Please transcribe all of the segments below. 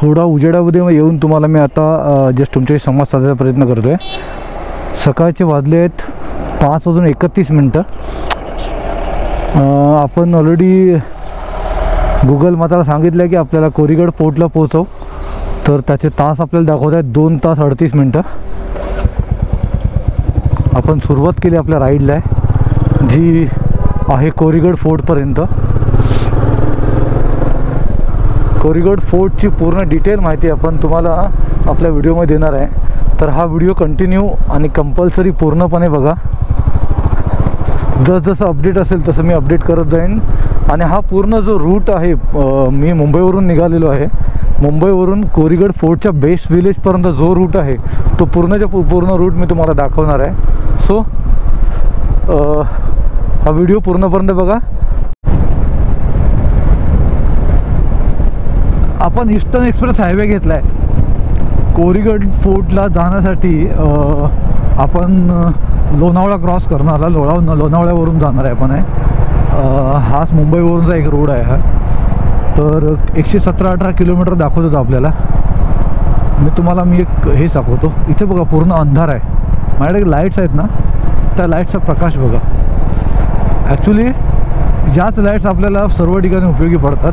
थोडा उजेडामध्ये येऊन तुम्हाला मी आता जस्ट तुमच्याशी संवाद साधायचा प्रयत्न करतो आहे. सकाळचे वाजले आहेत 5:31. आपण ऑलरेडी गुगल मॅपला सांगितलं आहे की आपल्याला कोरीगड फोर्टला पोहोचव, तर त्याचे तास आपल्याला दाखवत आहेत 2 तास 38 मिनटं. आपण सुरुवात केली आपल्या राईडला जी आहे कोरीगड फोर्टपर्यंत. कोरीगड फोर्टची पूर्ण डिटेल माहिती आपण तुम्हाला आपल्या व्हिडिओमध्ये देणार आहे, तर हा व्हिडिओ कंटिन्यू आणि कंपल्सरी पूर्णपणे बघा. जसं अपडेट असेल तसं मी अपडेट करत जाईन. आणि हा पूर्ण जो रूट आहे, मी मुंबईवरून निघालेलो आहे. मुंबईवरून कोरीगड फोर्टच्या बेस्ट विलेजपर्यंत जो रूट आहे तो पूर्ण रूट मी तुम्हाला दाखवणार आहे. सो हा व्हिडिओ पूर्णपर्यंत बघा. आपण ईस्टर्न एक्सप्रेस हायवे घेतला आहे. कोरीगड फोर्टला जाण्यासाठी आपण लोणावळा क्रॉस करणार, लोणावळ्यावरून जाणार आहे आपण हाच मुंबईवरूनचा एक रोड आहे हा. तर 117-18 किलोमीटर दाखवत होता आपल्याला. मी एक हे दाखवतो. इथे बघा पूर्ण अंधार आहे. माझ्याकडे लाईट्स आहेत ना, त्या लाईट्सचा प्रकाश बघा. ॲक्च्युली याच लाईट्स आपल्याला सर्व ठिकाणी उपयोगी पडतात,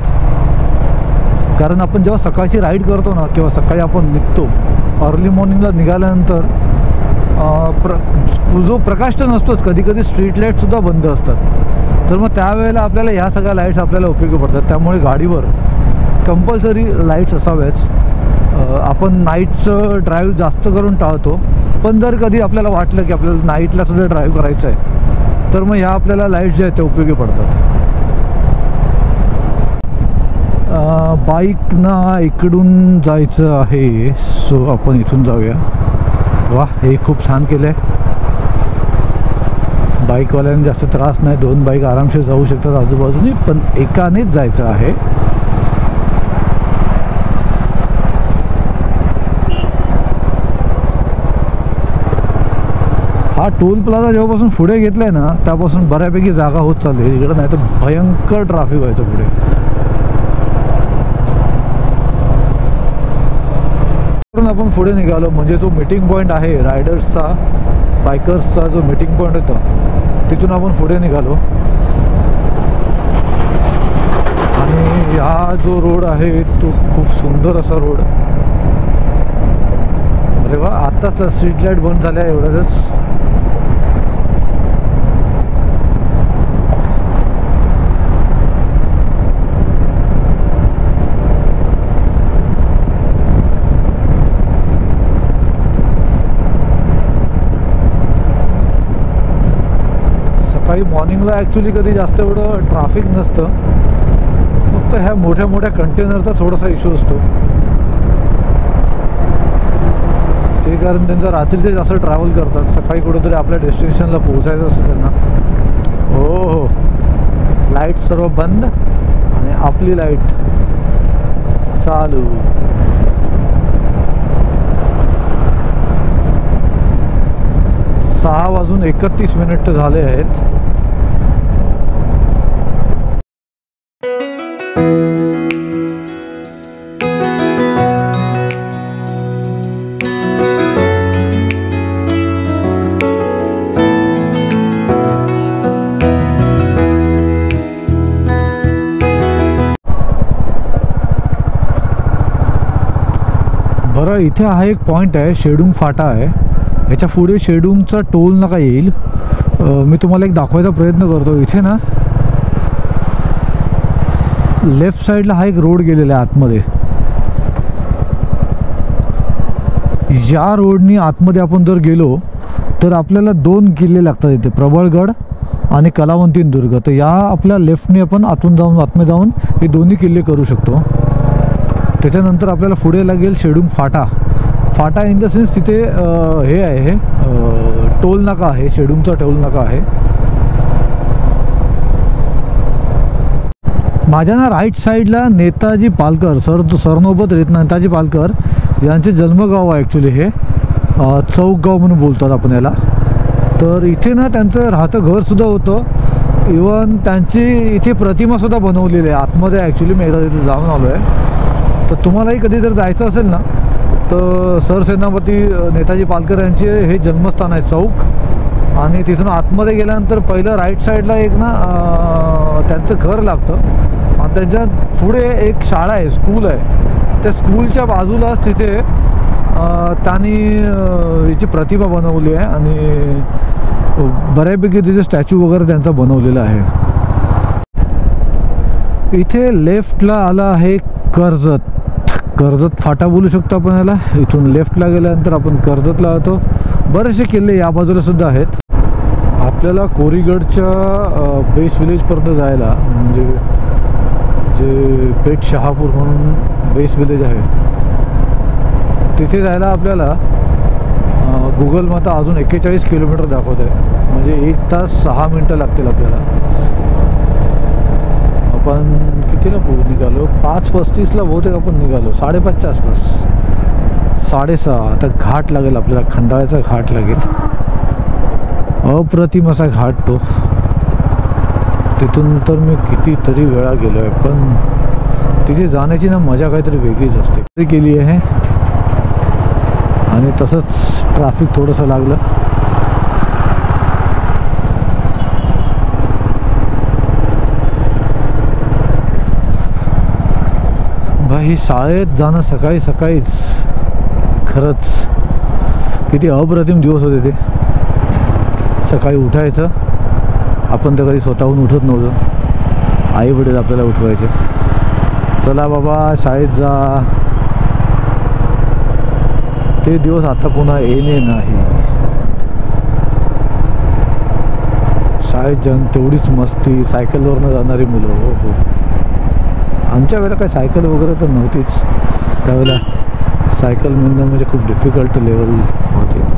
कारण आपण जेव्हा सकाळची राईड करतो ना किंवा सकाळी आपण निघतो, अर्ली मॉर्निंगला निघाल्यानंतर जो प्रकाश तर नसतोच, कधी कधी स्ट्रीट लाईटसुद्धा बंद असतात. तर मग त्यावेळेला आपल्याला ह्या सगळ्या लाईट्स आपल्याला उपयोगी पडतात. त्यामुळे गाडीवर कंपल्सरी लाईट्स असाव्याच. आपण नाईटचं ड्राईव्ह जास्त करून टाळतो, पण जर कधी आपल्याला वाटलं की आपल्याला नाईटलासुद्धा ड्राईव्ह करायचं आहे तर मग ह्या आपल्याला लाईट्स ज्या आहेत त्या उपयोगी पडतात. बाईकना इकडून जायचं आहे, सो आपण इथून जाऊया. वा, हे खूप छान केलं आहे. बाईकवाल्यांना जास्त त्रास नाही, 2 बाईक आरामशीर जाऊ शकतात आजूबाजूने, पण एकानेच जायचं आहे. हा टोल प्लाझा जेव्हापासून पुढे घेतलाय ना त्यापासून बऱ्यापैकी जागा होत चालली आहे इकडं, नाही तर भयंकर ट्रॅफिक व्हायचं पुढे. आपण पुढे निघालो म्हणजे जो मीटिंग पॉईंट आहे रायडर्सचा, बायकर्सचा जो मीटिंग पॉईंट होता तिथून आपण पुढे निघालो. आणि हा जो रोड आहे तो खूप सुंदर असा रोड. अरे वा, आत्ताच स्ट्रीट लाईट बंद झाल्या एवढ्याच. मॉर्निंगला ॲक्च्युली कधी जास्त एवढं ट्रॅफिक नसतं, फक्त ह्या मोठ्या मोठ्या कंटेनरचा थोडासा इश्यू असतो. ते कारण त्यांचा रात्रीचे जास्त ट्रॅव्हल करतात, सकाळी कुठेतरी आपल्या डेस्टिनेशनला पोहोचायचं असतं त्यांना. हो, लाईट सर्व बंद आणि आपली लाईट चालू. 6:31 झाले आहेत. बरं, इथे हा एक पॉईंट आहे, शेडुंग फाटा आहे. याच्या पुढे शेडुंगचा टोल नाका येईल. मी तुम्हाला एक दाखवायचा प्रयत्न करतो. इथे ना लेफ्ट साईडला हा एक रोड गेलेला आहे आतमध्ये. या रोडनी आतमध्ये आपण जर गेलो तर आपल्याला 2 किल्ले लागतात इथे, प्रबळगड आणि कलावंतीन-दुर्ग. तर या आपल्या लेफ्टने आपण आतमध्ये जाऊन हे दोन्ही किल्ले करू शकतो. त्याच्यानंतर आपल्याला पुढे लागेल शेडुंग फाटा. फाटा इन द सेन्स तिथे हे आहे, टोल नाका आहे, शेडुंगचा टोल नाका आहे. माझ्या ना राईट साईडला नेताजी पालकर सरनोबत नेताजी पालकर यांचे जन्मगाव आहे ॲक्च्युली. हे चौकगाव म्हणून बोलतात आपण याला. तर इथे ना त्यांचं राहतं घरसुद्धा होतं. इवन त्यांची इथे प्रतिमासुद्धा बनवलेली आहे आतमध्ये. ॲक्च्युली मी एकदा तिथे जाऊन आलो आहे. तर तुम्हालाही कधी जर जायचं असेल ना तर सरसेनापती नेताजी पालकर यांचे हे जन्मस्थान आहे चौक, आणि तिथून आतमध्ये गेल्यानंतर पहिलं राईट साईडला एक ना त्यांचं घर लागतं आणि त्यांच्या पुढे एक शाळा आहे, स्कूल आहे. त्या स्कूलच्या बाजूलाच तिथे त्यांनी याची प्रतिमा बनवली आहे आणि बऱ्यापैकी तिथे स्टॅच्यू वगैरे त्यांचा बनवलेला आहे. इथे लेफ्टला आला आहे कर्जत फाटा बोलू शकतो आपण याला. इथून लेफ्टला गेल्यानंतर आपण कर्जतला जातो. बरेचसे किल्ले या बाजूला सुद्धा आहेत. आपल्याला कोरीगडच्या बेस विलेजपर्यंत जायला, म्हणजे जे पेठ शहापूर म्हणून बेस विलेज आहे तिथे जायला आपल्याला गुगल मॅपला अजून 41 किलोमीटर दाखवत आहे, म्हणजे 1 तास 6 मिनटं लागतील आपल्याला. आपण कितीला निघालो? 5:35ला बहुतेक आपण निघालो, 5:30च्या आसपास, 6:30. आता घाट लागेल आपल्याला, खंडाळ्याचा घाट लागेल. अप्रतिम असा घाट तो. तिथून तर मी कितीतरी वेळा गेलो आहे, पण तिथे जाण्याची ना मजा काहीतरी वेगळीच असते. केली आहे आणि तसंच ट्रॅफिक थोडंसं लागलं. भाई शाळेत जाणं सकाळी सकाळीच खरंच किती अप्रतिम दिवस होते ते. सकाळी उठायचं, आपण तर कधी स्वतःहून उठत नव्हतं, आई वडील आपल्याला उठवायचे, चला बाबा शाळेत जा. ते दिवस आता पुन्हा येणे नाही. शाळेत जाऊन तेवढीच मस्ती, सायकलवरनं जाणारी मुलं. हो हो, आमच्या वेळेला काही सायकल वगैरे तर नव्हतीच. त्यावेळेला सायकल मिळणं म्हणजे खूप डिफिकल्ट लेवल होते.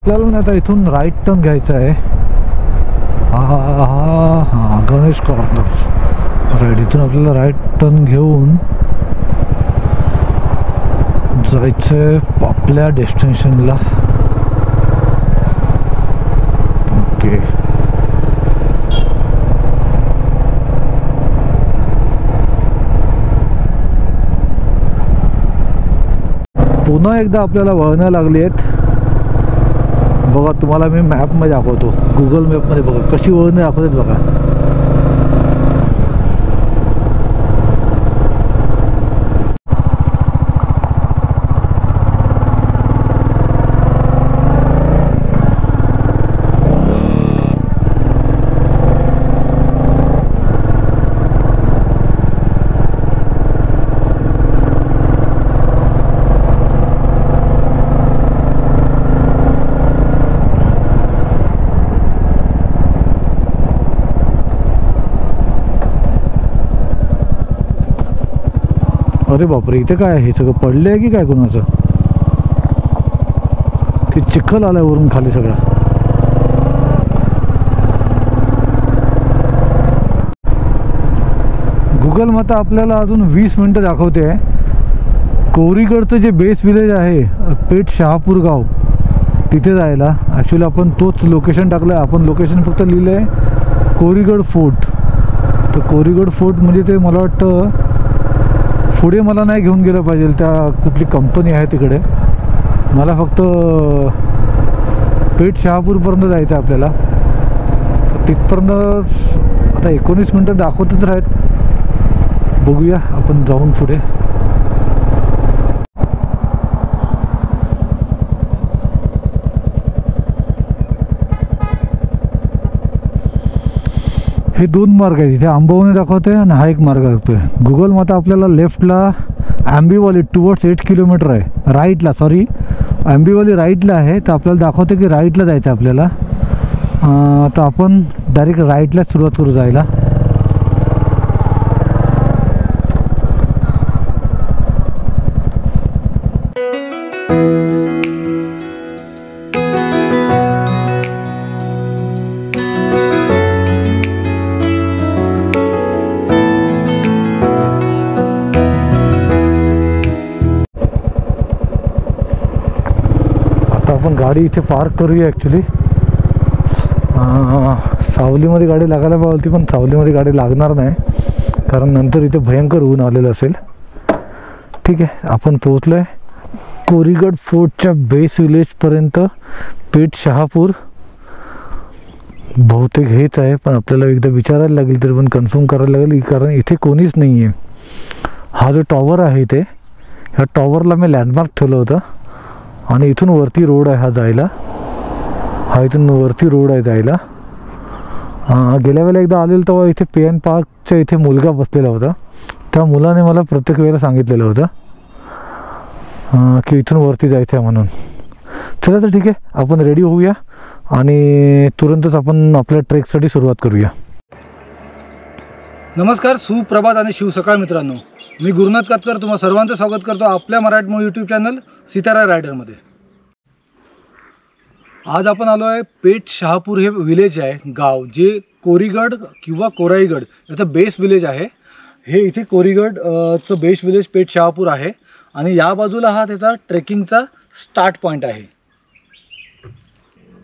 आपल्याला आता इथून राईट टर्न घ्यायचा आहे. हा गणेश कॉर्नर राईट. इथून आपल्याला राईट टर्न घेऊन जायचं आहे आपल्या डेस्टिनेशनला. ओके, पुन्हा एकदा आपल्याला वळणं लागली आहेत. बघा, तुम्हाला मी मॅपमध्ये दाखवतो, गुगल मॅपमध्ये बघा कशी वळणं दाखवतात बघा. अरे बापरे, इथे काय आहे? सगळं पडलं आहे की काय कोणाचं? की चिखल आलाय वरून खाली सगळा. गुगल मॅप आपल्याला अजून 20 मिनटं दाखवते. कोरीगडचं जे बेस विलेज आहे पेठ शहापूर गाव, तिथे जायला ॲक्च्युली आपण तोच लोकेशन टाकलं आहे. आपण लोकेशन फक्त लिहिलं आहे कोरीगड फोर्ट. तर कोरीगड फोर्ट म्हणजे ते मला वाटतं पुढे मला नाही घेऊन गेलं पाहिजे, त्या कुठली कंपनी आहे तिकडे. मला फक्त पेठ शहापूरपर्यंत जायचं आहे आपल्याला. तिथपर्यंत आता 19 मिनटं दाखवतच राहत. बघूया आपण जाऊन पुढे. हे 2 मार्ग आहेत. इथे आंबवणे दाखवते आणि हा एक मार्ग दाखवतोय. गुगल मॅप आपल्याला लेफ्टला आंबिवली टुवर्ड्स 8 किलोमीटर आहे, राईटला सॉरी आंबिवली राईटला आहे. तर आपल्याला दाखवते की राईटला जायचं आहे आपल्याला. तर आपण डायरेक्ट राईटलाच सुरुवात करू जायला. गाडी इथे पार्क करूया ॲक्च्युली. सावलीमध्ये गाडी लागायला पाहिजे होती, पण सावलीमध्ये गाडी लागणार नाही कारण नंतर इथे भयंकर ऊन आलेलं असेल. ठीक आहे, आपण पोहोचलो आहे कोरीगड फोर्टच्या बेस विलेजपर्यंत, पेठ शहापूर. बहुतेक हेच आहे, पण आपल्याला एकदा विचारायला लागेल, तरी पण कन्फर्म करायला लागेल कारण इथे कोणीच नाही आहे. हा जो टॉवर आहे इथे, ह्या टॉवरला मी लँडमार्क ठेवलं होतं आणि इथून वरती रोड आहे हा जायला. हा इथून वरती रोड आहे जायला. गेल्या वेळेला एकदा आलेलं तेव्हा इथे पेन पार्कच्या इथे मुलगा बसलेला होता. त्या मुलाने मला प्रत्येक वेळेला सांगितलेलं होतं की इथून वरती जायचं आहे म्हणून. चला तर ठीक आहे, आपण रेडी होऊया आणि तुरंतच आपण आपल्या ट्रेकसाठी सुरुवात करूया. नमस्कार, सुप्रभात आणि शिव सकाळ मित्रांनो. मी गुरुनाथ कातकर तुम्हा सर्वांचं स्वागत करतो आपल्या मराठमोळी यूट्यूब चॅनल सितारा रायडरमध्ये. आज आपण आलो आहे पेठ शहापूर. हे विलेज आहे, गाव, जे कोरीगड किंवा कोराईगड याचं बेस विलेज आहे. हे इथे कोरीगडचं बेस विलेज पेठ शहापूर आहे आणि या बाजूला हा त्याचा ट्रेकिंगचा स्टार्ट पॉईंट आहे.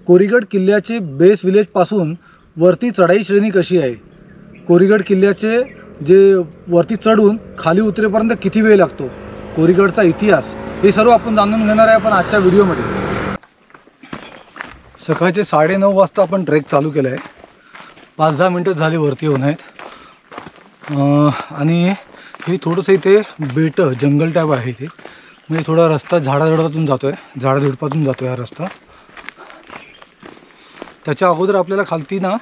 कोरीगड किल्ल्याचे बेस विलेजपासून वरती चढाई श्रेणी कशी आहे, कोरीगड किल्ल्याचे जे वरती चढून खाली उतरेपर्यंत किती वेळ लागतो, कोरीगडचा इतिहास, हे सर्व आपण जाणून घेणार आहे आपण आजच्या व्हिडिओमध्ये. सकाळचे 9:30 वाजता आपण ट्रेक चालू केला आहे. 5-10 मिनटं झाली वरती येऊन आहेत. आणि हे थोडंसं इथे बेटं जंगल टाईप आहे इथे, म्हणजे थोडा रस्ता झाडाझुडपातून जातो आहे, झाडाझुडपातून जातो आहे हा रस्ता. त्याच्या अगोदर आपल्याला खालती ना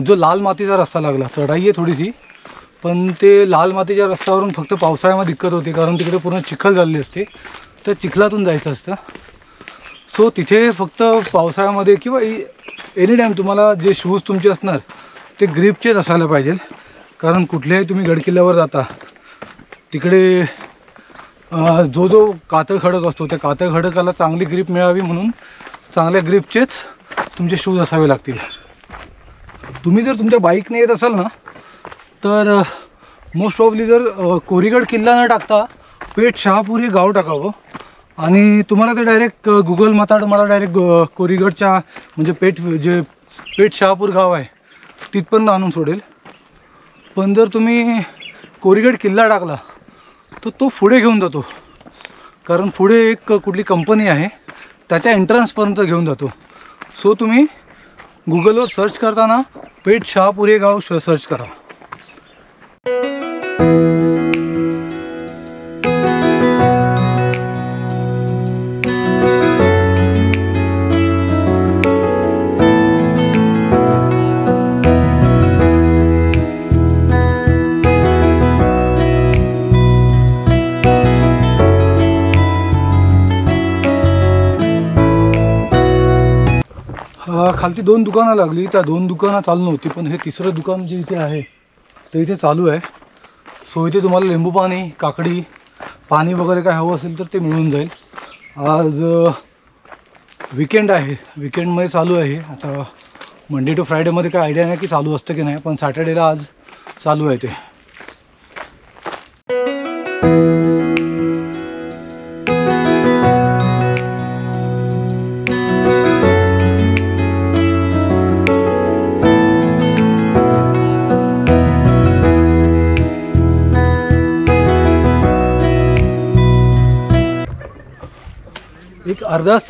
जो लाल मातीचा रस्ता लागला, चढाई आहे थोडीशी, पण ते लाल मातीच्या रस्त्यावरून फक्त पावसाळ्यामध्ये दिक्कत होती कारण तिकडे पूर्ण चिखल झालेली असते, तर चिखलातून जायचं असतं. सो तिथे फक्त पावसाळ्यामध्ये किंवा एनी टाईम तुम्हाला जे शूज तुमचे असणार ते ग्रीपचेच असायला पाहिजे, कारण कुठल्याही तुम्ही गडकिल्ल्यावर जाता तिकडे जो कातळ खडक असतो त्या कातळ खडकाला चांगली ग्रीप मिळावी म्हणून चांगल्या ग्रीपचेच तुमचे शूज असावे लागतील. तुम्ही जर तुमच्या बाईकने येत असाल ना तर मोस्ट प्रॉब्ली जर कोरीगड किल्ला न टाकता पेठ शहापूर हे गाव टाकावं आणि तुम्हाला ते डायरेक्ट गुगल मॅप मला डायरेक्ट कोरीगडच्या म्हणजे पेठ शहापूर गाव आहे तिथपर्यंत आणून सोडेल. पण जर तुम्ही कोरीगड किल्ला टाकला तर तो पुढे घेऊन जातो, कारण पुढे एक कुठली कंपनी आहे त्याच्या एंट्रन्सपर्यंत घेऊन जातो. सो तुम्ही गुगलवर सर्च करताना पेठ शहापूर हे गाव सर्च करा. खालती 2 दुकानं लागली, त्या 2 दुकानं चालू नव्हती, पण हे तिसरं दुकान जे इथे आहे ते इथे चालू आहे. सो इथे तुम्हाला लिंबू पाणी, काकडी, पाणी वगैरे काय हवं असेल तर ते मिळून जाईल. आज विकेंड आहे, विकेंडमध्ये चालू आहे. आता मंडे टू फ्रायडेमध्ये काय आयडिया नाही की चालू असतं की नाही, पण सॅटर्डेला आज चालू आहे ते. एक अर्धा तास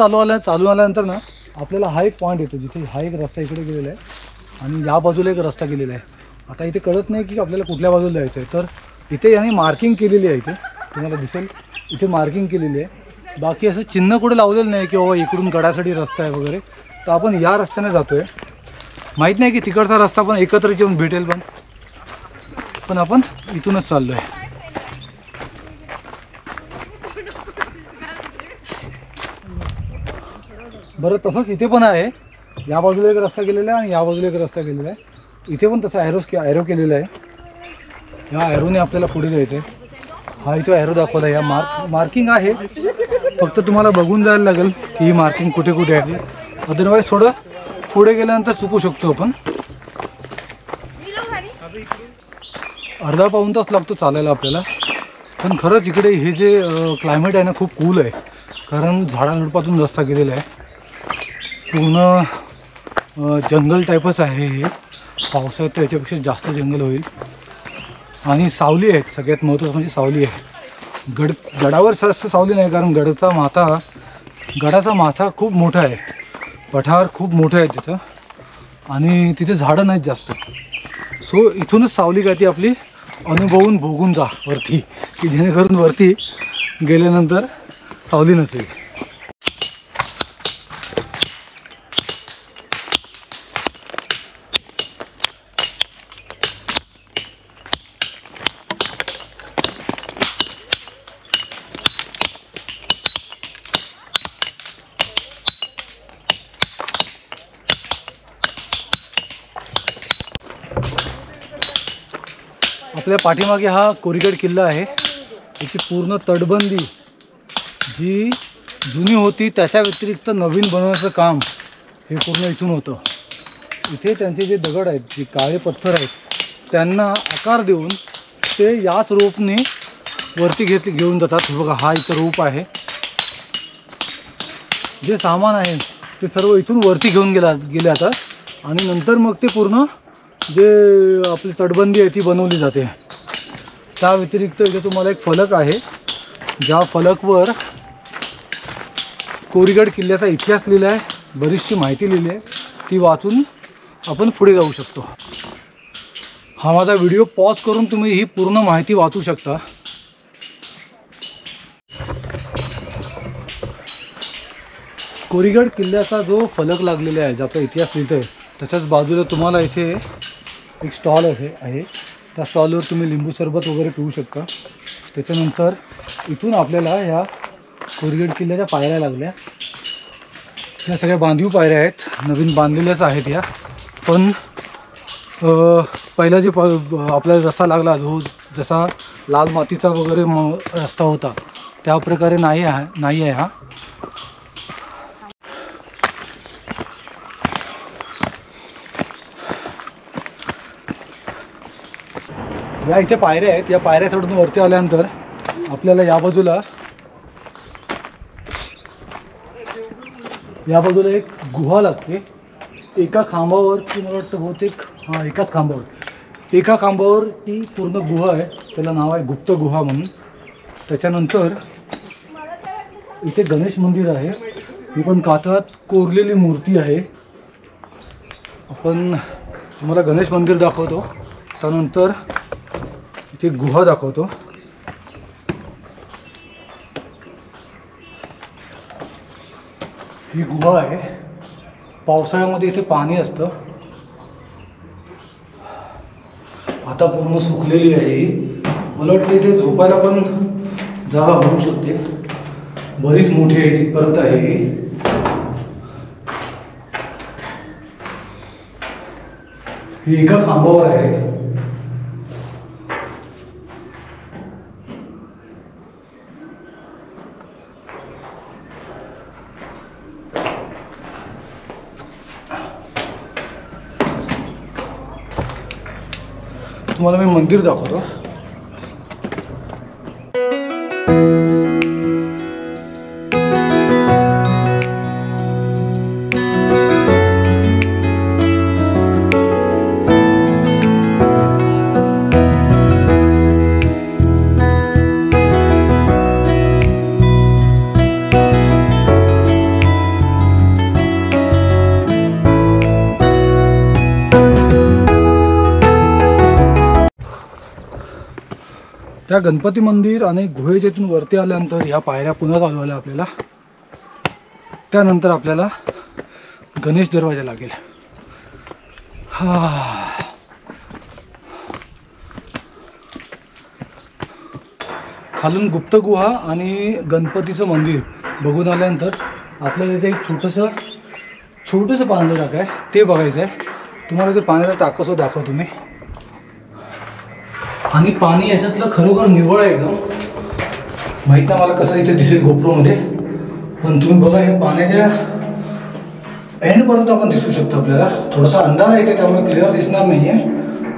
चालू आल्यानंतर ना आपल्याला हा एक पॉईंट येतो जिथे हा एक रस्ता इकडे गेलेला आहे आणि या बाजूला एक रस्ता गेलेला आहे. आता इथे कळत नाही की आपल्याला कुठल्या बाजूला जायचं आहे, तर इथे याने मार्किंग केलेली आहे. इथे तुम्हाला दिसेल इथे मार्किंग केलेली आहे. बाकी असं चिन्ह कुठे लावलेलं नाही की बाबा इकडून गडासाठी रस्ता आहे वगैरे. तर आपण या रस्त्याने जातो आहे. माहीत नाही की तिकडचा रस्ता पण एकत्र येऊन भेटेल, पण आपण इथूनच चाललो आहे. बरं, तसंच इथे पण आहे. या बाजूला एक रस्ता गेलेला आहे आणि या बाजूला एक रस्ता गेलेला आहे. इथे पण तसा ॲरो केलेला आहे. ह्या ॲरोने आपल्याला पुढे जायचं आहे. हा इथे ॲरो दाखवला आहे. या मार्किंग आहे, फक्त तुम्हाला बघून जायला लागेल की ही मार्किंग कुठे कुठे आहे. अदरवाईज थोडं पुढे गेल्यानंतर चुकू शकतो आपण. अर्धा पाऊण तास लागतो चालायला आपल्याला. पण खरंच इकडे हे जे क्लायमेट आहे ना खूप कूल आहे. कारण झाडाझुडपातून रस्ता गेलेला आहे. पूर्ण जंगल टाईपच आहे हे. पावसाळ्यात तर याच्यापेक्षा जास्त जंगल होईल. आणि सावली आहे, सगळ्यात महत्त्वाचं म्हणजे सावली आहे. गडावर जास्त सावली नाही, कारण गडाचा माथा खूप मोठा आहे. पठार खूप मोठं आहे तिथं आणि तिथे झाडं नाहीत जास्त. सो इथूनच सावली काय ती आपली अनुभवून भोगून जा वरती, की जेणेकरून वरती गेल्यानंतर सावली नसेल. आपल्या पाठीमागे हा कोरीगड किल्ला आहे. याची पूर्ण तटबंदी जी जुनी होती त्याच्या व्यतिरिक्त नवीन बनवण्याचं काम हे पूर्ण इथून होतं. इथे त्यांचे जे दगड आहेत, जे काळे पत्थर आहेत, त्यांना आकार देऊन ते याच रोपने वरती घेऊन जातात. हे बघा, हा इथं रोप आहे. जे सामान आहे ते सर्व इथून वरती घेऊन गेले जातात आणि नंतर मग ते पूर्ण जे आपली तटबंदी आहे ती बनवली जाते. त्या व्यतिरिक्त इथे तुम्हाला एक फलक आहे, ज्या फलकवर कोरीगड किल्ल्याचा इतिहास लिहिला आहे, बरीचशी माहिती लिहिली आहे. ती वाचून आपण पुढे जाऊ शकतो. हा माझा व्हिडिओ पॉज करून तुम्ही ही पूर्ण माहिती वाचू शकता. कोरीगड किल्ल्याचा जो फलक लागलेला आहे, ज्याचा इतिहास लिहितो आहे, त्याच्याच बाजूला तुम्हाला इथे एक स्टॉल आहे. त्या स्टॉलवर तुम्ही लिंबू सरबत वगैरे पिऊ शकता. त्याच्यानंतर इथून आपल्याला ह्या कोरीगड किल्ल्याच्या पायऱ्या लागल्या. ह्या सगळ्या बांधीव पायऱ्या आहेत, नवीन बांधलेल्याच आहेत ह्या. पण पहिला जे आपल्याला रस्ता लागला, जो जसा लाल मातीचा वगैरे रस्ता होता त्या प्रकारे नाही आहे हा. या इथे पायऱ्या आहेत. या पायऱ्या चढून वरती आल्यानंतर आपल्याला या बाजूला एक गुहा लागते. एका खांबावर ती मला वाटतं बहुतेक एका खांबावर ती पूर्ण गुहा आहे. त्याला नाव आहे गुप्त गुहा म्हणून. त्याच्यानंतर इथे गणेश मंदिर आहे. ही पण कातळात कोरलेली मूर्ती आहे. आपण तुम्हाला गणेश मंदिर दाखवतो, त्यानंतर इथे गुहा दाखवतो. ही गुहा आहे. पावसाळ्यामध्ये इथे पाणी असतं. आता पूर्ण सुकलेली आहे ही. मला वाटतं इथे झोपायला पण जागा होऊ शकते. बरीच मोठी आहे, तिथपर्यंत आहे ही एका खांबावर आहे. तुम्हाला मी मंदिर दाखवतो. त्या गणपती मंदिर आणि गुहेच्या इथून वरती आल्यानंतर ह्या पायऱ्या पुन्हा चालू आल्या आपल्याला. त्यानंतर आपल्याला गणेश दरवाजा लागेल. खालून गुप्त गुहा आणि गणपतीचं मंदिर बघून आल्यानंतर आपल्याला इथे एक छोटंसं पाण्याचं टाक आहे, ते बघायचं आहे. तुम्हाला ते पाण्याचा टाकं दाखवतो मी. आणि पाणी याच्यातलं खरोखर निव्वळ आहे एकदम. माहीत नाही मला कसं इथे दिसेल गोप्रोमध्ये, पण तुम्ही बघा हे पाण्याच्या एंडपर्यंत आपण दिसू शकतो. आपल्याला थोडासा अंधार आहे इथे, त्यामुळे क्लिअर दिसणार नाही आहे.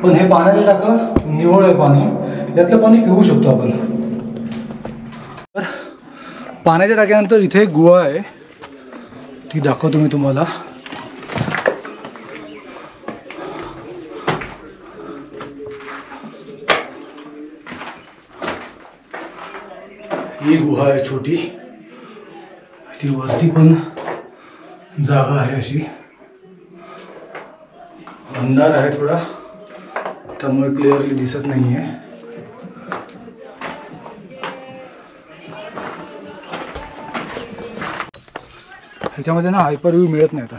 पण हे पाण्याचं टाकं निव्वळ आहे पाणी. यातलं पाणी पिऊ शकतो आपण. पाण्याच्या टाक्यानंतर इथे एक गुहा आहे, ती दाखवतो मी तुम्हाला. ही गुहा आहे छोटी, ती वरती पण जागा आहे अशी. अंधार आहे थोडा, त्यामुळे क्लिअरली दिसत नाही आहे. ह्याच्यामध्ये ना हायपर व्ह्यू मिळत नाही आता.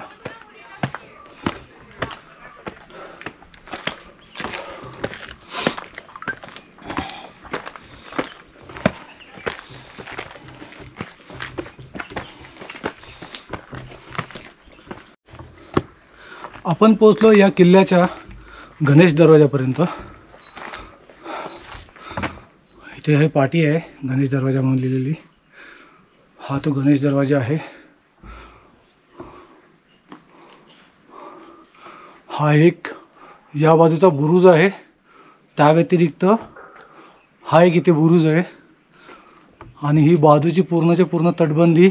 आपण पोहोचलो या किल्ल्याच्या गणेश दरवाजापर्यंत. इथे हे पाटी आहे गणेश दरवाजा म्हणून लिहिलेली. हा तो गणेश दरवाजा आहे. हा एक या बाजूचा बुरुज आहे. त्या व्यतिरिक्त हा एक इथे बुरुज आहे. आणि ही बाजूची पूर्णच्या पूर्ण तटबंदी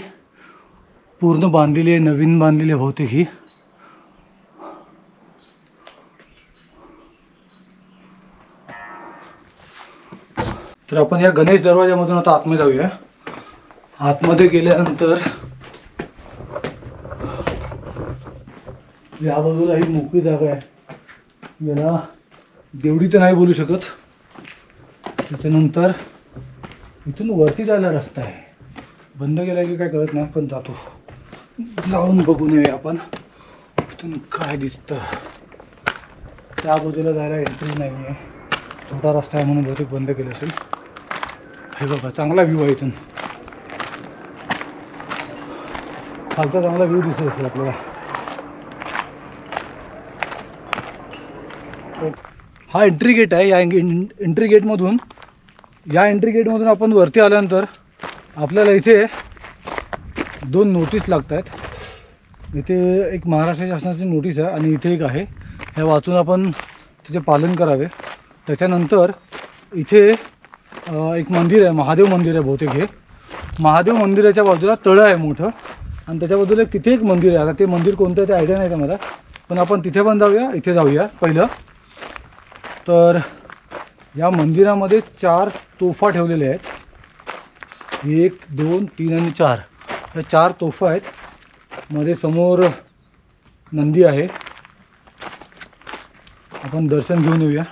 पूर्ण बांधलेली आहे, नवीन बांधलेली आहे बहुतेक ही. तर आपण या गणेश दरवाजामधून आता आतमध्ये जाऊया. आतमध्ये गेल्यानंतर या बाजूला ही मोकळी जागा आहे. याला देवडी तर नाही बोलू शकत. त्याच्यानंतर इथून वरती जायला रस्ता आहे. बंद केला की काय कळत नाही, पण जातो. जाऊन बघून येऊया आपण इथून काय दिसतं. त्या बाजूला जायला एंट्री नाही आहे, छोटा रस्ता आहे म्हणून बहुतेक बंद केलं असेल. हे बघा चांगला व्ह्यू आहे इथून. खालचा चांगला व्ह्यू दिसत असेल आपल्याला. हा एंट्री गेट आहे. या एंट्री गेटमधून आपण वरती आल्यानंतर आपल्याला इथे 2 नोटीस लागत आहेत. इथे एक महाराष्ट्र शासनाची नोटीस आहे आणि इथे एक आहे. हे वाचून आपण त्याचे पालन करावे. त्याच्यानंतर इथे एक मंदिर आहे, महादेव मंदिर आहे बहुतेक. हे महादेव मंदिराच्या बाजूला तळं आहे मोठं, आणि त्याच्या बाजूला तिथे एक मंदिर आहे. आता ते मंदिर कोणतं आहे ते आयडिया नाही का मला, पण आपण तिथे पण जाऊया. इथे जाऊया पहिलं. तर या मंदिरामध्ये 4 तोफा ठेवलेल्या आहेत. 1, 2, 3 आणि 4 या 4 तोफा आहेत. मध्ये समोर नंदी आहे. आपण दर्शन घेऊन येऊया.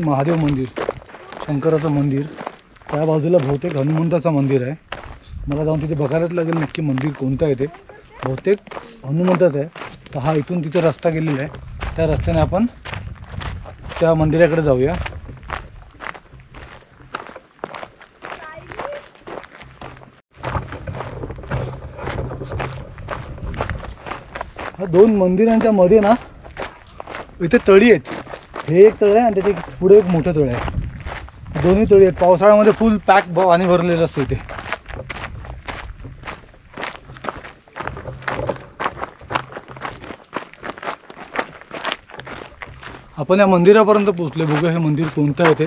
महादेव मंदिर, शंकराचं मंदिर. त्या बाजूला बहुतेक हनुमंताचं मंदिर आहे. मला जाऊन तिथे बघायलाच लागेल नक्की मंदिर कोणतं आहे ते. बहुतेक हनुमंताचं आहे. तर हा इथून तिथे रस्ता गेलेला आहे. त्या रस्त्याने आपण त्या मंदिराकडे जाऊया. हा 2 मंदिरांच्या मध्ये ना इथे तळी आहेत. हे एक तळ आहे आणि त्याच्या पुढे एक मोठं तळ आहे. दोन्ही तळी आहेत. पावसाळ्यामध्ये फुल पॅक पाणी भरलेलं असतं इथे. आपण या मंदिरापर्यंत पोहोचले. बघूया हे मंदिर कोणतं आहे ते.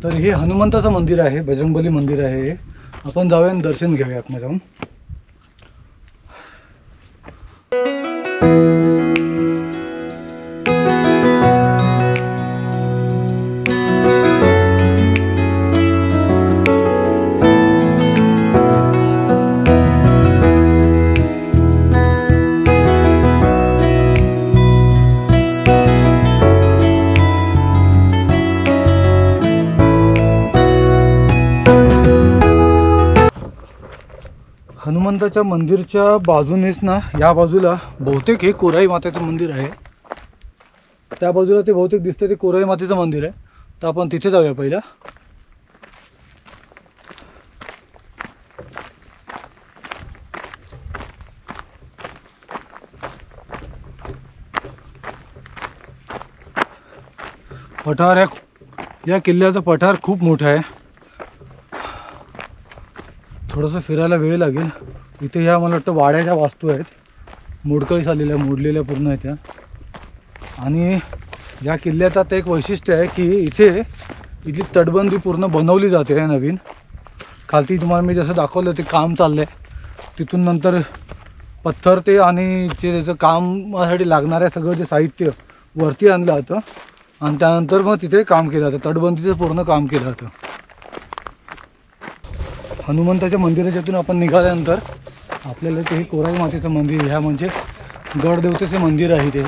तर हे हनुमंताचं मंदिर आहे, बजरंगबली मंदिर आहे हे. आपण जाऊया आणि दर्शन घेऊया आतमध्ये जाऊन. हनुमंताच्या मंदिरच्या बाजूनेच ना या बाजूला बहुतेक हे कोराई मातेचं मंदिर आहे. त्या बाजूला ते बहुतेक दिसतं ते कोराई मातेचं मंदिर आहे. तर आपण तिथे जाऊया पहिला. पठार या किल्ल्याचा पठार खूप मोठा आहे. थोडंसं फिरायला वेळ लागेल. इथे ह्या मला वाटतं वाड्याच्या वास्तू आहेत, मोडकळीस आलेल्या, मोडलेल्या पूर्ण आहेत त्या. आणि या किल्ल्याचं आता एक वैशिष्ट्य आहे की इथली तटबंदी पूर्ण बनवली जाते नवीन. खालती तुम्हाला मी जसं दाखवलं ते काम चाललं आहे. तिथून नंतर पत्थर ते आणि जे त्याचं कामासाठी लागणाऱ्या सगळं जे साहित्य वरती आणलं जातं आणि त्यानंतर मग तिथे काम केलं जातं. तटबंदीचं पूर्ण काम केलं जातं. हनुमंताच्या मंदिराच्यातून आपण निघाल्यानंतर आपल्याला ते कोराई मातेचं मंदिर, ह्या म्हणजे गडदेवतेचे मंदिर आहे ते.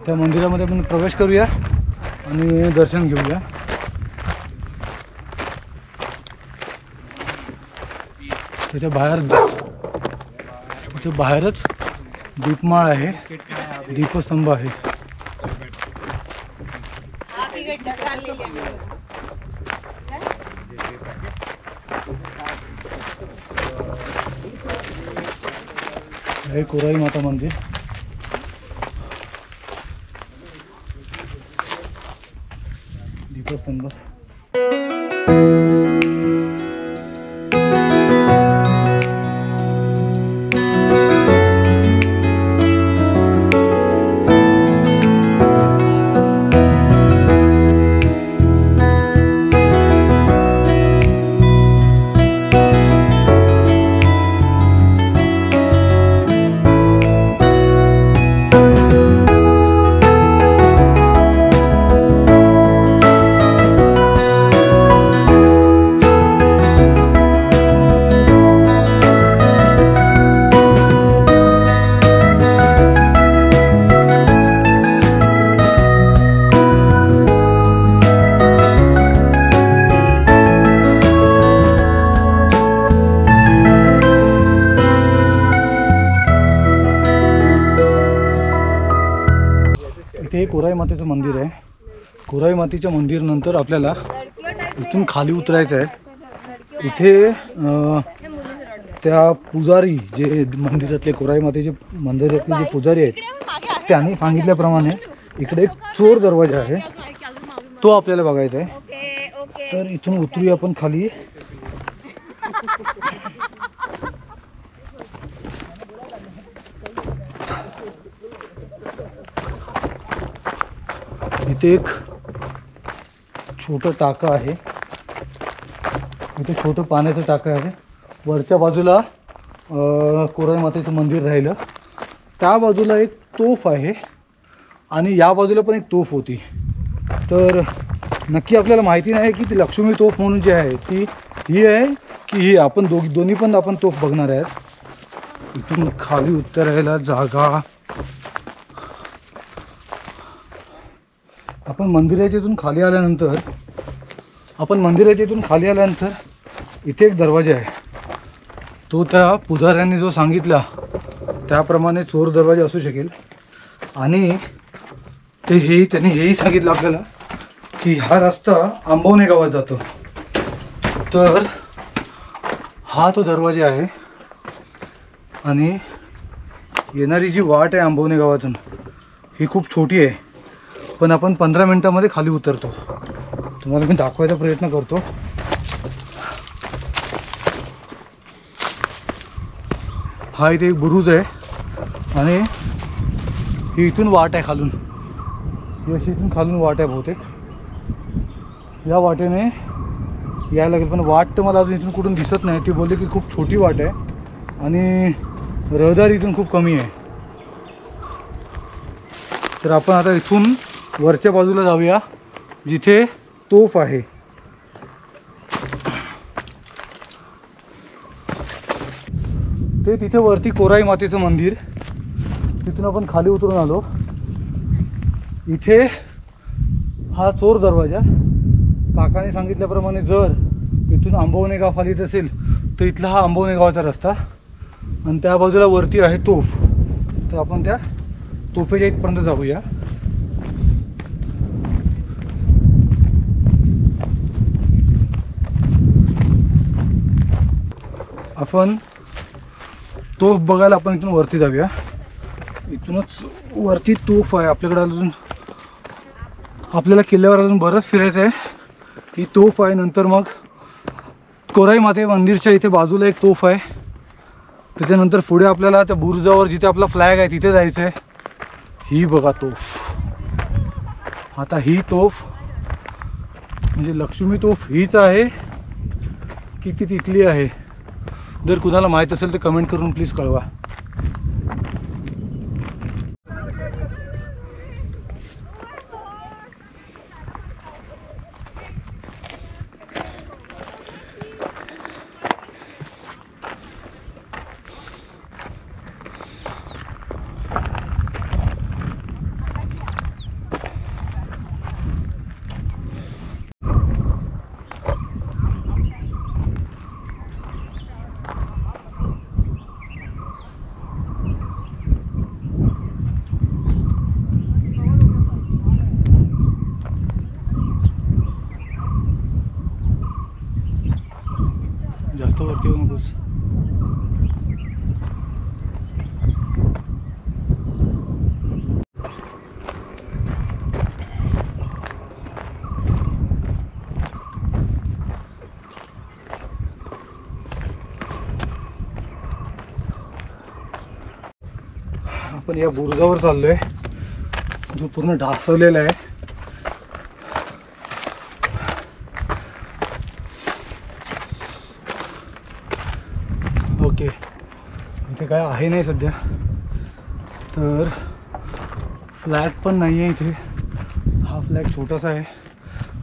त्या मंदिरामध्ये आपण प्रवेश करूया आणि दर्शन घेऊया. त्याच्या बाहेरच दीपमाळ आहे, दीपस्तंभ आहे. हे कोराई माता मंदिर. दीपस्तंभ. इथे कोराई मातेचं मंदिर आहे. कोराई मातेच्या मंदिर नंतर आपल्याला इथून खाली उतरायचं आहे. इथे त्या पुजारी जे मंदिरातले, कोराई मातेचे मंदिरातले जे पुजारी आहेत त्यांनी सांगितल्याप्रमाणे इकडे एक चोर दरवाजा आहे, तो आपल्याला बघायचा आहे. तर इथून उतरूया आपण खाली. इथे एक छोटं टाकं आहे. इथे छोटं पाण्याचं टाकं आहे. वरच्या बाजूला कोराई मातेचं मंदिर राहिलं. त्या बाजूला एक तोफ आहे आणि या बाजूला पण एक तोफ होती. तर नक्की आपल्याला माहिती नाही की ती लक्ष्मी तोफ म्हणून जी आहे ती ही आहे की ही. आपण दोन्ही पण आपण तोफ बघणार आहेत. इथून खाली उतरायला जागा. आपण मंदिराच्या इथून खाली आल्यानंतर इथे एक दरवाजा आहे. तो त्या पुजाऱ्यांनी जो सांगितला त्याप्रमाणे चोर दरवाजा असू शकेल. आणि त्यांनी हेही सांगितलं आपल्याला की हा रस्ता आंबवणे गावात जातो. तर हा तो दरवाजा आहे आणि येणारी जी वाट आहे आंबवणे गावातून ही खूप छोटी आहे. पण आपण 15 मिनिटांमध्ये खाली उतरतो. तुम्हाला मी दाखवायचा प्रयत्न करतो. हा इथे एक बुरुज आहे आणि ही इथून वाट आहे खालून. ही अशी इथून खालून वाट आहे बहुतेक. या वाटेने यायला लागेल, पण वाट तर मला अजून इथून कुठून दिसत नाही. ती बोलली की खूप छोटी वाट आहे आणि रहदारी इथून खूप कमी आहे. तर आपण आता इथून वरच्या बाजूला जाऊया जिथे तोफ आहे. ते तिथे वरती कोराई मातेचं मंदिर. तिथून आपण खाली उतरून आलो. इथे हा चोर दरवाजा. काकाने सांगितल्याप्रमाणे जर इथून आंबवणे गाव खाली असेल तर इथला हा आंबवणे गावाचा रस्ता आणि त्या बाजूला वरती आहे तोफ. तर आपण त्या तोफेच्या इथपर्यंत जाऊया. आपण तोफ बघायला आपण इथून वरती जाऊया. इथूनच वरती तोफ आहे. आपल्याकडे अजून आपल्याला किल्ल्यावर अजून बरंच फिरायचं आहे. ही तोफ आहे. नंतर मग कोराई माते मंदिरच्या इथे बाजूला एक तोफ आहे. त्याच्यानंतर पुढे आपल्याला त्या बुरुजावर जिथे आपला फ्लॅग आहे तिथे जायचं आहे. ही बघा तोफ. आता ही तोफ म्हणजे लक्ष्मी तोफ हीच आहे की ती तिथली आहे? जर कुणाला माहीत असेल तर कमेंट करून प्लीज कळवा. जास्त वरती येऊ नकोस. आपण या बुरुजावर चाललोय जो पूर्ण ढासवलेला आहे. ओके, इथे काय आहे नाही सध्या. तर फ्लॅग पण नाही आहे इथे. हा फ्लॅग छोटासा आहे.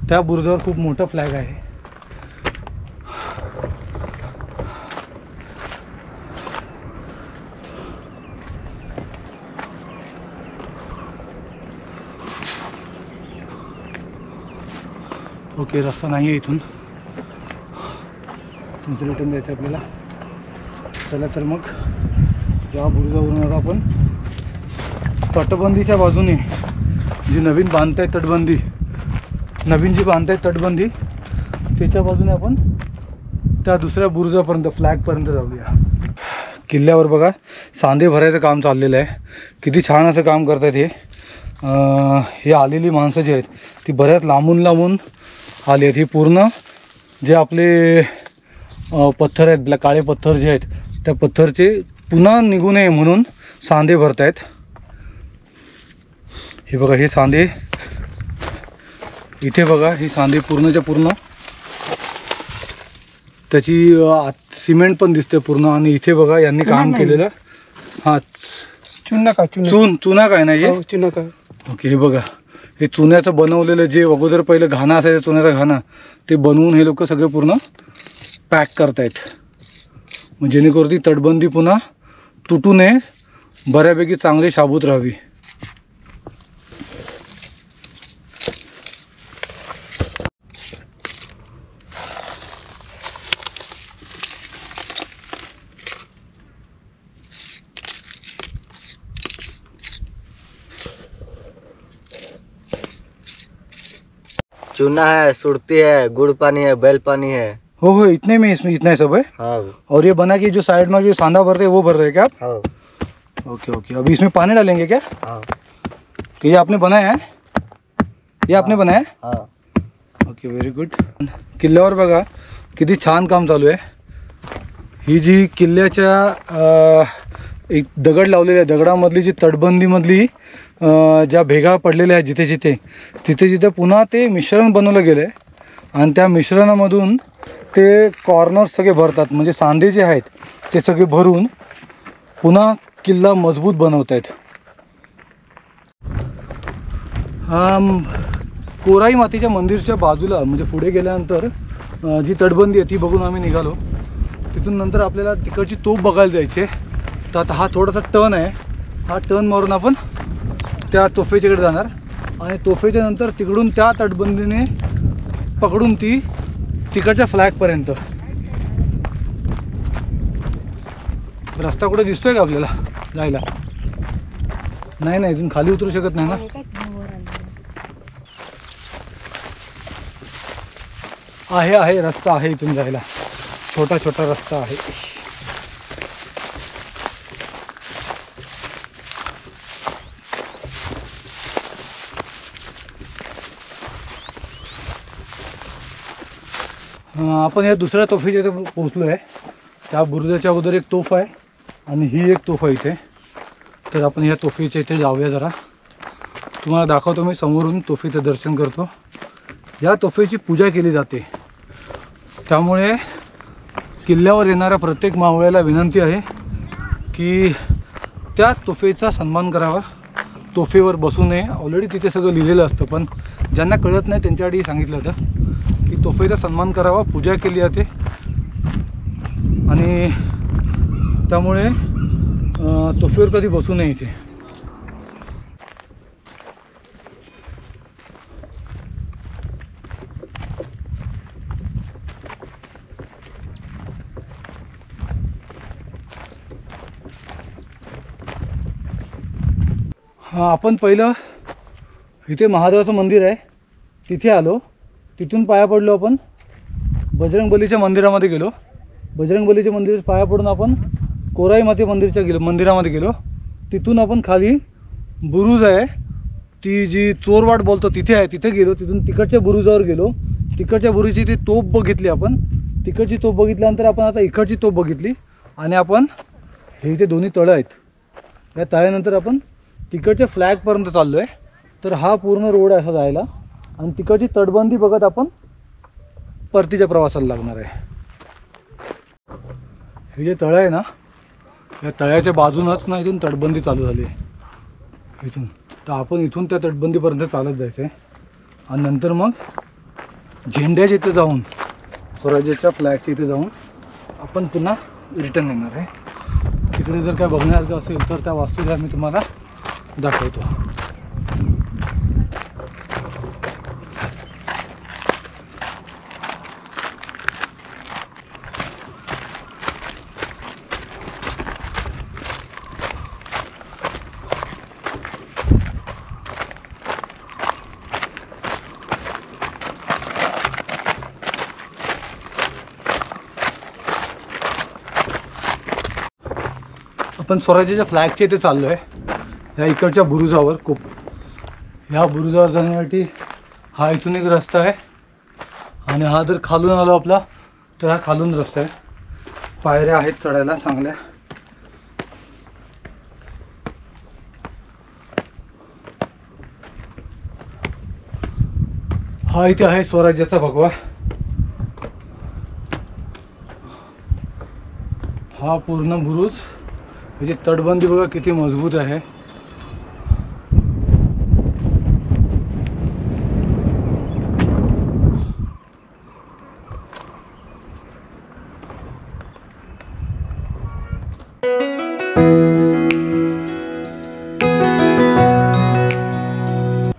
त्या बुरुजावर खूप मोठा फ्लॅग आहे. ओके, रस्ता नाही आहे इथून. दुसरं रिटर्न जायचं आपल्याला. चला तर मग या बुरुजावरून आता आपण तटबंदीच्या बाजूने जी नवीन बांधतायत तटबंदी, नवीन जी बांधतायत तटबंदी त्याच्या बाजूने आपण त्या दुसऱ्या बुरुजापर्यंत फ्लॅगपर्यंत जाऊया. किल्ल्यावर बघा सांधे भरायचं काम चाललेलं आहे. किती छान असं काम करतात हे. हे आलेली माणसं जी आहेत ती बऱ्याच लांबून लांबून आली आहेत. ही पूर्ण जे आपले पत्थर आहेत, काळे पत्थर जे आहेत त्या पत्थरचे पुन्हा निघू नये म्हणून सांधे भरतायत. हे बघा हे सांधे. इथे बघा ही सांधे पूर्णच्या पूर्ण त्याची सिमेंट पण दिसते पूर्ण. आणि इथे बघा यांनी काम केलेलं. हा चुना काय नाही चुना काय. ओके, हे बघा हे चुन्याचं बनवलेलं जे अगोदर पहिलं घाणं असायचं चुन्याचं घाणं ते बनवून हे लोक सगळे पूर्ण पॅक करतायत. मग जेणेकरून ती तटबंदी पुन्हा तुटू नये, बऱ्यापैकी चांगली शाबूत राहावी. चूना है, सुरती है, गुड़ पानी है, बैल पानी है. हो, इतने में इसमें इतना है सब है. हाँ. और ये बना कि जो साइड में जो सांधा भर रहे हैं वो भर रहे हैं क्या आप? हाँ. ओके. अभी इसमें पानी डालेंगे क्या? हाँ. कि ये आपने बनाया है? ये आपने बनाया? हाँ. Okay, very good. किल्ल्यावर बघा किती छान काम चालू आहे. ही जी किल्ल्याच्या एक दगड लावलेले आहे, दगडामधली जी तटबंदीमधली ज्या भेगा पडलेल्या आहेत जिथे पुन्हा ते मिश्रण बनवलं गेलं आहे आणि त्या मिश्रणामधून ते कॉर्नर सगळे भरतात. म्हणजे सांधे जे आहेत ते सगळे भरून पुन्हा किल्ला मजबूत बनवत आहेत. कोराई मातेच्या मंदिरच्या बाजूला म्हणजे पुढे गेल्यानंतर जी तटबंदी आहे ती बघून आम्ही निघालो. तिथून नंतर आपल्याला तिकडची तोफ बघायला जायची आहे. तर आता हा थोडासा टर्न आहे. हा टर्न मारून आपण त्या तोफेच्याकडे जाणार आणि तोफेच्या नंतर तिकडून त्या तटबंदीने पकडून ती तिकडच्या फ्लॅगपर्यंत. रस्ता कुठे दिसतोय का आपल्याला जायला? नाही नाही, इथून खाली उतरू शकत नाही ना. आहे रस्ता आहे इथून जायला, छोटा छोटा रस्ता आहे. आपण या दुसऱ्या तोफीच्या इथे पोहोचलो आहे. त्या बुरुजाच्या अगोदर एक तोफ आहे आणि ही एक तोफ आहे इथे. तर आपण या तोफीच्या इथे जाऊया. जरा तुम्हाला दाखवतो मी समोरून तोफीचं दर्शन करतो. या तोफीची पूजा केली जाते, त्यामुळे किल्ल्यावर येणाऱ्या प्रत्येक मावळ्याला विनंती आहे की त्या तोफेचा सन्मान करावा, तोफेवर बसू नये. ऑलरेडी तिथे सगळं लिहिलेलं असतं, पण ज्यांना कळत नाही त्यांच्यासाठी सांगितलं होतं की तोफेचा सन्मान करावा, पूजा केली जाते. आणि त्यामुळे तोफेवर कधी बसू नये इथे. आपण पहिलं इथे महादेवाचं मंदिर आहे तिथे आलो, तिथून पाया पडलो. आपण बजरंगबलीच्या मंदिरामध्ये गेलो. बजरंगबलीच्या मंदिर पाया पडून आपण कोराई माते मंदिरामध्ये गेलो. तिथून आपण खाली बुरुज आहे, ती जी चोरवाट बोलतो तिथे आहे, तिथे गेलो. तिथून तिकडच्या बुरुजावर गेलो. तिकडच्या बुरुजची ती तोफ बघितली आपण. तिकडची तोफ बघितल्यानंतर आपण आता इकडची तोफ बघितली. आणि आपण हे इथे दोन्ही तळं आहेत, या तळ्यानंतर आपण तिकडच्या फ्लॅगपर्यंत चाललो आहे. तर हा पूर्ण रोड आहे असा जायला. आणि तिकडची तटबंदी बघत आपण परतीच्या प्रवासाला लागणार आहे. हे जे तळं आहे ना, या तळ्याच्या बाजूनच ना इथून तटबंदी चालू झाली आहे इथून. तर आपण इथून त्या तटबंदीपर्यंत चालत जायचं आहे. आणि नंतर मग झेंड्याच्या इथे जाऊन, स्वराज्याच्या फ्लॅगच्या इथे जाऊन आपण पुन्हा रिटर्न येणार आहे. तिकडे जर काय बघण्यासारखं असेल तर त्या वास्तूला मी तुम्हाला दाखवतो. आपण स्वराज्याच्या फ्लॅगच्या इथे चाललो आहे. ह्या इकडच्या बुरुजावर ह्या बुरुजावर जाण्यासाठी हा इथून एक रस्ता आहे. आणि हा जर खालून आलो आपला तर हा खालून रस्ता आहे. पायऱ्या आहेत चढायला चांगल्या. हा इथे आहे स्वराज्याचा भगवा. हा पूर्ण बुरुज, म्हणजे तटबंदी बघा किती मजबूत आहे.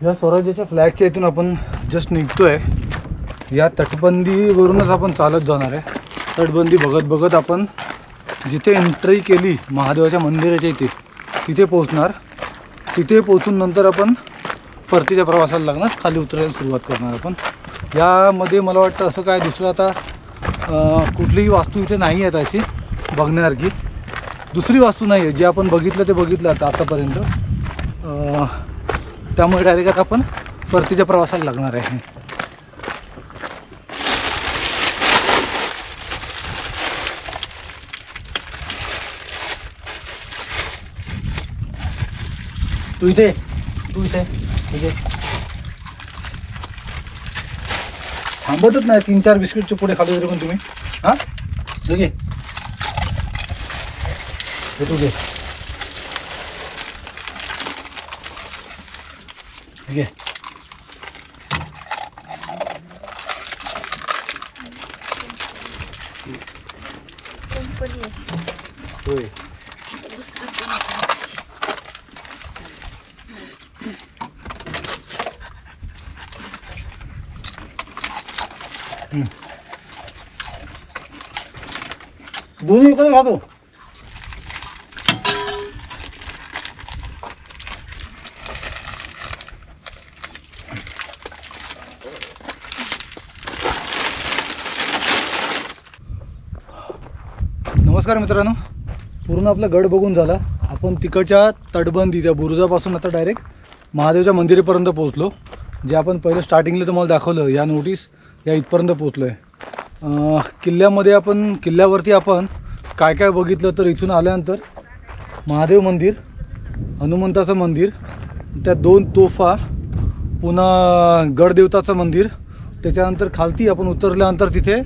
या स्वराज्याच्या फ्लॅगच्या इथून आपण जस्ट निघतोय. या तटबंदीवरूनच आपण चालत जाणार आहे. तटबंदी बघत बघत आपण जिथे एंट्री केली महादेवाच्या मंदिराच्या इथे, तिथे पोहोचणार. तिथे पोहोचून नंतर आपण परतीच्या प्रवासाला लागणार, खाली उतरायला सुरुवात करणार आपण. यामध्ये मला वाटतं असं काय दुसरं आता कुठलीही वास्तू इथे नाही आहेत अशी बघण्यासारखी. दुसरी वास्तू नाही आहे, जे आपण बघितलं ते बघितलं आता आतापर्यंत. त्यामुळे डायरेक्ट आता आपण परतीच्या प्रवासाला लागणार आहे. तू इथे थांबतच नाही. 3-4 बिस्किटचे पुढे खाली तरी पण तुम्ही. हां घे, तू घे घे. होय. दोन्ही इकडे खातो. नमस्कार मित्रांनो, पूर्ण आपला गड बघून झाला. आपण तिकडच्या तटबंदी त्या बुरुजापासून आता डायरेक्ट महादेवच्या मंदिरापर्यंत पोहोचलो. जे आपण पहिलं स्टार्टिंगला तुम्हाला दाखवलं या नोटीस या इथपर्यंत पोहोचलो आहे. किल्ल्यावरती आपण काय काय बघितलं तर इथून आल्यानंतर महादेव मंदिर, हनुमंताचं मंदिर, त्या 2 तोफा, पुन्हा गडदेवताचं मंदिर, त्याच्यानंतर खालती आपण उतरल्यानंतर तिथे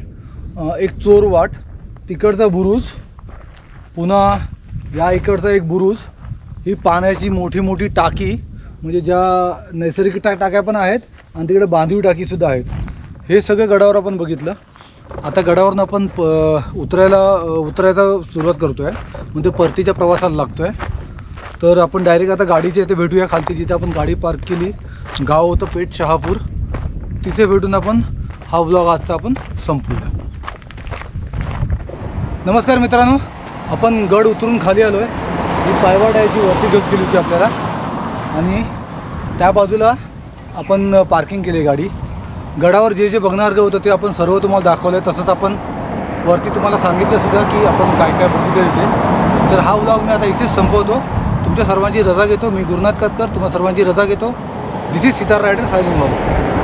एक चोरवाट, तिकडचा बुरुज, पुन्हा या इकडचा एक बुरुज, ही पाण्याची मोठी मोठी टाकी, म्हणजे ज्या नैसर्गिक टाक्या पण आहेत आणि तिकडे बांधीव टाकीसुद्धा आहेत. हे सगळं गडावर आपण बघितलं. आता गडावरनं आपण उतरायचा सुरुवात करतो आहे, म्हणजे परतीच्या प्रवासाला लागतो आहे. तर आपण डायरेक्ट आता गाडीच्या इथे भेटूया खालती, जिथे आपण गाडी पार्क केली. गाव होतं पेठ शहापूर, तिथे भेटून आपण हा व्लॉग आजचा आपण संपवूया. नमस्कार मित्रांनो, आपण गड उतरून खाली आलो आहे. ही पायवाट आहे, ती वरती घेऊन केली होती आपल्याला, आणि त्या बाजूला आपण पार्किंग केली गाडी. गडावर जे जे बघण्यासारखं होतं ते आपण सर्व तुम्हाला दाखवलं आहे. तसंच आपण वरती तुम्हाला सांगितलं सुद्धा की आपण काय काय बघितलं इथे. तर हा व्लॉग मी आता इथेच संपवतो. तुमच्या सर्वांची रजा घेतो. मी गुरुनाथ कातकर तुम्हा सर्वांची रजा घेतो. दिस इज सितार रायडर सायलिंग व्लॉग.